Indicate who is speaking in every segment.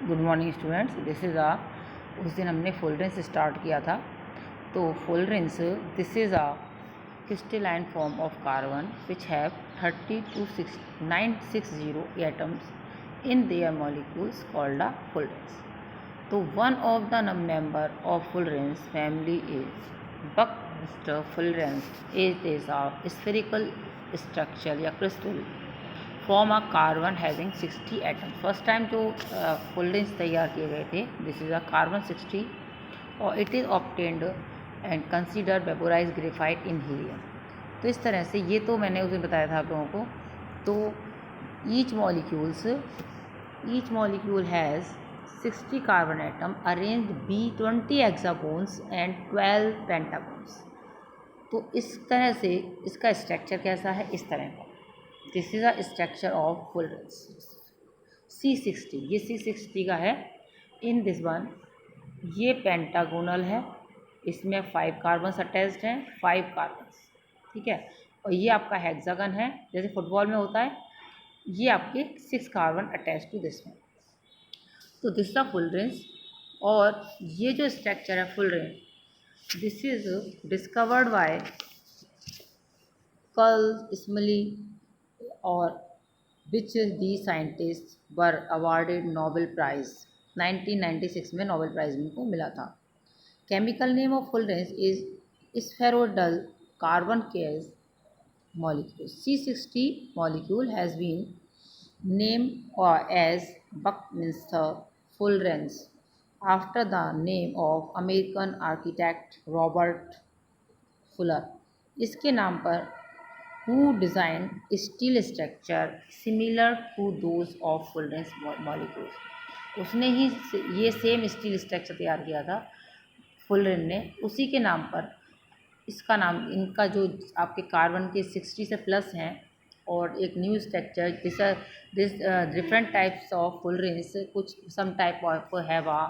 Speaker 1: Good morning students. This is uh उस दिन हमने फुलरेंस स्टार्ट किया था। तो fullerenes this is a crystalline form of carbon which have 32960 atoms in their molecules called a fullerenes. तो one of the member of fullerenes family is Buckminster fullerenes. It is a spherical structure या crystal form a carbon having 60 atom. First time जो fullerenes तैयार किए गए थे, this is a carbon 60 और it is obtained and consider vaporise graphite in helium. तो इस तरह से ये तो मैंने उस दिन बताया था आप लोगों को. तो each molecule has 60 carbon atom arranged B20 hexagons and 12 pentagons. तो इस तरह से इसका स्ट्रक्चर कैसा है, इस तरह का. This is a structure of fullerenes C60. ये C60 का है. इन दिस वन ये पेंटागोनल है, इसमें 5 कार्बन्स अटैच्ड हैं, 5 कार्बन्स, ठीक है. और ये आपका हेक्सागन है, जैसे फुटबॉल में होता है. ये आपके 6 carbon attach to this one. तो दिस द फुलरेंस. और ये जो स्ट्रक्चर है fullerenes, this is discovered by Curl Smalley और which the scientist were awarded Nobel prize 1996 में नोबेल प्राइज़ इनको मिला था. Chemical name of fullerenes is spheroidal carbon cage molecule. C60 molecule has been named as Buckminster Fullerene after the name of American architect Robert Fuller. इसके नाम पर who designed steel structure similar to those of Fullerene's molecules. उसने ही ये same steel structure तैयार किया था फुलरेन ने. उसी के नाम पर इसका नाम, इनका जो आपके कार्बन के 60 से प्लस हैं और एक new structure this different types of fullerenes. कुछ some type of have a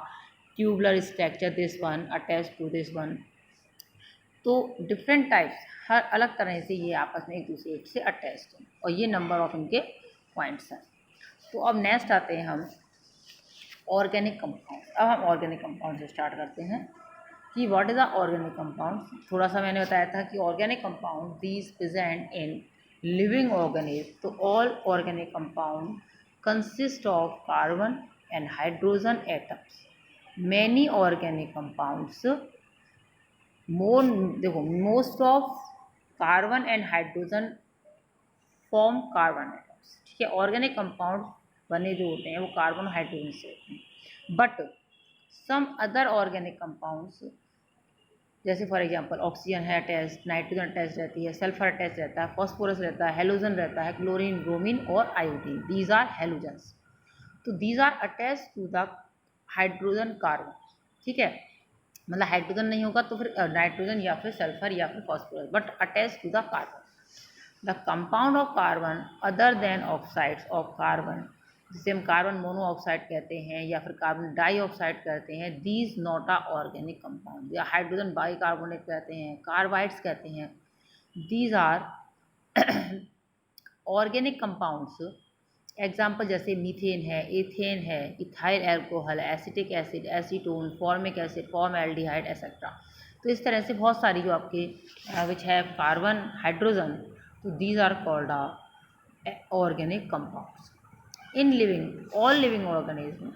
Speaker 1: tubular structure, this one attach to this one. तो डिफरेंट टाइप्स, हर अलग तरह से ये आपस में एक दूसरे से अटैच्ड हैं और ये नंबर ऑफ इनके पॉइंट्स हैं. तो अब नेक्स्ट आते हैं हम ऑर्गेनिक कंपाउंड. अब हम ऑर्गेनिक कंपाउंड से स्टार्ट करते हैं कि what is the organic compound. थोड़ा सा मैंने बताया था कि organic compound these present in living organism. तो all organic compound consist of carbon and hydrogen atoms. Many organic compounds most of carbon and hydrogen form carbon atoms, ठीक है. Organic compound बने जो होते हैं वो कार्बन हाइड्रोजन से होते हैं. But some other organic compounds, जैसे फॉर एग्जांपल ऑक्सीजन है अटैच, नाइट्रोजन अटैच रहती है, सल्फर अटैच रहता है, फॉस्फोरस रहता है, हेलोजन रहता है, क्लोरीन, ब्रोमीन और आयोडीन. These are halogens. तो these are attach to the hydrogen carbon, ठीक है. मतलब हाइड्रोजन नहीं होगा तो फिर नाइट्रोजन या फिर सल्फर या फिर phosphorus, but attach to the carbon. The compound of carbon other than oxides of carbon, जिसे हम कार्बन मोनोऑक्साइड कहते हैं या फिर कार्बन डाइऑक्साइड कहते हैं, these not a organic compound. या हाइड्रोजन बाइकार्बोनेट कहते हैं, कार्बाइड्स कहते हैं. These are organic compounds. Example जैसे मीथेन है, एथेन है, ethyl alcohol, acetic acid, acetone, formic acid, formaldehyde etcetera. तो इस तरह से बहुत सारी जो आपके विच है कार्बन हाइड्रोजन, तो these are called organic compounds. In living all living organism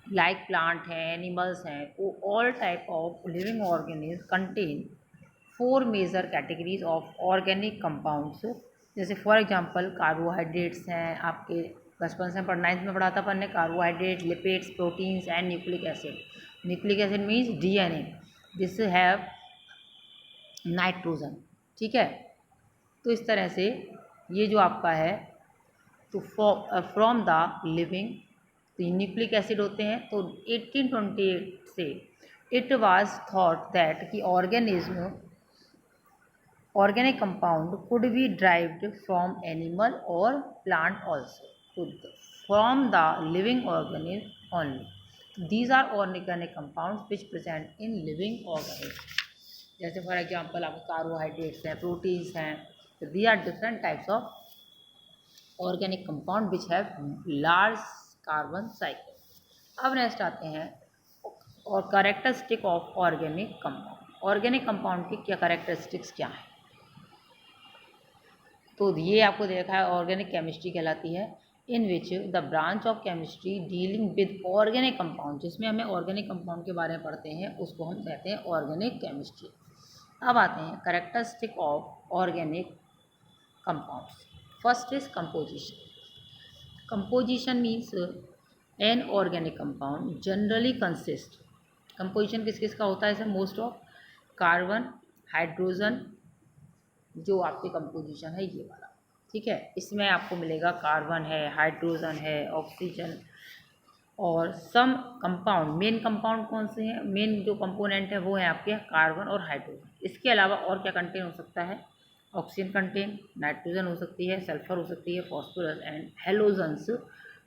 Speaker 1: like plant हैं, एनिमल्स हैं, all type of living organism contain 4 major categories of organic compounds. जैसे फॉर एग्जांपल कार्बोहाइड्रेट्स हैं, आपके बचपन से पढ़ना, इसमें पढ़ा था अपन ने, carbohydrate, lipids, proteins and nucleic acid. Nucleic acid means DNA. This have nitrogen, ठीक है. तो इस तरह से ये जो आपका है, तो फ्रॉम द लिविंग, तो न्यूक्लिक एसिड होते हैं. तो 1828 से इट वाज थॉट दैट कि organic compound could be derived from animal और plant also, from the living organism only. These are organic compounds which present in living organism. जैसे for example आपके carbohydrates हैं, proteins हैं. तो the are different types of organic compound which have large carbon cycle. अब next आते हैं और characteristic of organic compound. Organic compound की क्या कैरेक्टरिस्टिक्स क्या है, तो ये आपको देखा है ऑर्गेनिक केमिस्ट्री कहलाती है, in which the branch of chemistry dealing with organic compound, जिसमें हमें ऑर्गेनिक कंपाउंड के बारे में पढ़ते हैं उसको हम कहते हैं ऑर्गेनिक केमिस्ट्री। अब आते हैं characteristic of organic compounds. First is composition. Composition means an organic compound generally consist, composition किस किस का होता है, जैसे मोस्ट ऑफ कार्बन, हाइड्रोजन, जो आपकी कंपोजिशन है ये वाला, ठीक है। इसमें आपको मिलेगा कार्बन है, हाइड्रोजन है, ऑक्सीजन और सम कंपाउंड। मेन कंपाउंड कौन से हैं, मेन जो कंपोनेंट है वो है आपके कार्बन और हाइड्रोजन। इसके अलावा और क्या कंटेन हो सकता है, ऑक्सीजन कंटेन, नाइट्रोजन हो सकती है, सल्फर हो सकती है, phosphorus and halogens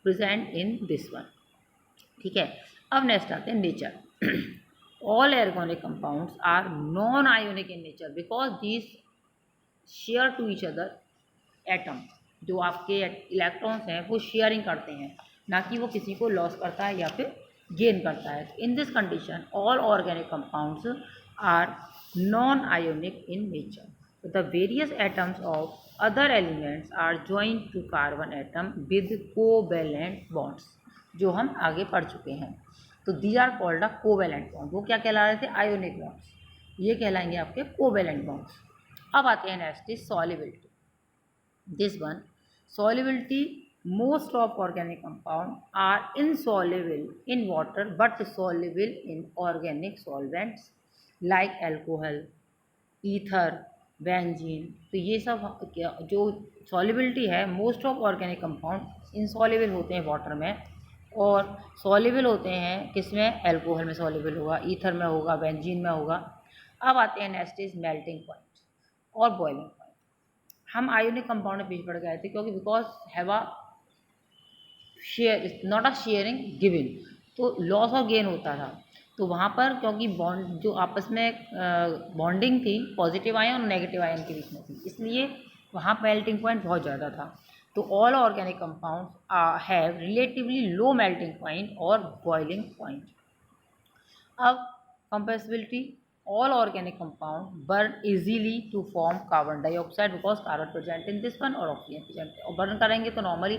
Speaker 1: present in this one, ठीक है। अब नेक्स्ट आते हैं nature. All organic compounds are non ionic in nature because these share to each other atom. जो आपके इलेक्ट्रॉन्स हैं वो शेयरिंग करते हैं, ना कि वो किसी को लॉस करता है या फिर गेन करता है। In this condition all organic compounds are non ionic in nature. The various atoms of other elements are joint to carbon atom with covalent bonds, जो हम आगे पढ़ चुके हैं। तो these are called a covalent bond. वो क्या कहला रहे थे, आयोनिक बॉन्ड्स, ये कहलाएंगे आपके कोवैलेंट बॉन्ड्स। अब आते हैं next is solubility. This one, solubility, most of organic compounds are insoluble in water but soluble in organic solvents like alcohol, ether, benzene। तो ये सब जो solubility है, most of organic compound insoluble होते हैं वाटर में और soluble होते हैं किसमें, अल्कोहल में soluble होगा, ईथर में होगा, बेंजीन में होगा। अब आते हैं नेक्स्ट इज मेल्टिंग पॉइंट और बॉइलिंग पॉइंट। हम आयोनिक कंपाउंड में पीछे पड़ गए थे क्योंकि because have a share not a sharing given, तो लॉस और गेन होता था। तो वहाँ पर क्योंकि बॉन्ड जो आपस में बॉन्डिंग थी पॉजिटिव आयन और नेगेटिव आयन के बीच में थी, इसलिए वहाँ मेल्टिंग पॉइंट बहुत ज़्यादा था। तो all organic compounds have relatively low melting point और बॉइलिंग पॉइंट। अब compressibility, all organic compound burn easily to form carbon dioxide because carbon present in this one और ऑक्सीजन present। और बर्न करेंगे तो नॉर्मली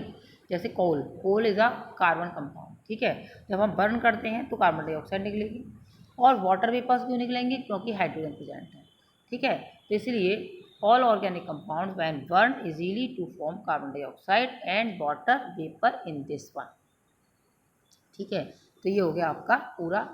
Speaker 1: जैसे coal is a carbon compound, ठीक है। जब हम बर्न करते हैं तो कार्बन डाइऑक्साइड निकलेगी और वाटर वेपर्स क्यों निकलेंगे, क्योंकि हाइड्रोजन प्रेजेंट है, ठीक है। तो इसलिए all organic compound when burn easily to form carbon dioxide and water vapour in this one, ठीक है। तो ये हो गया आपका पूरा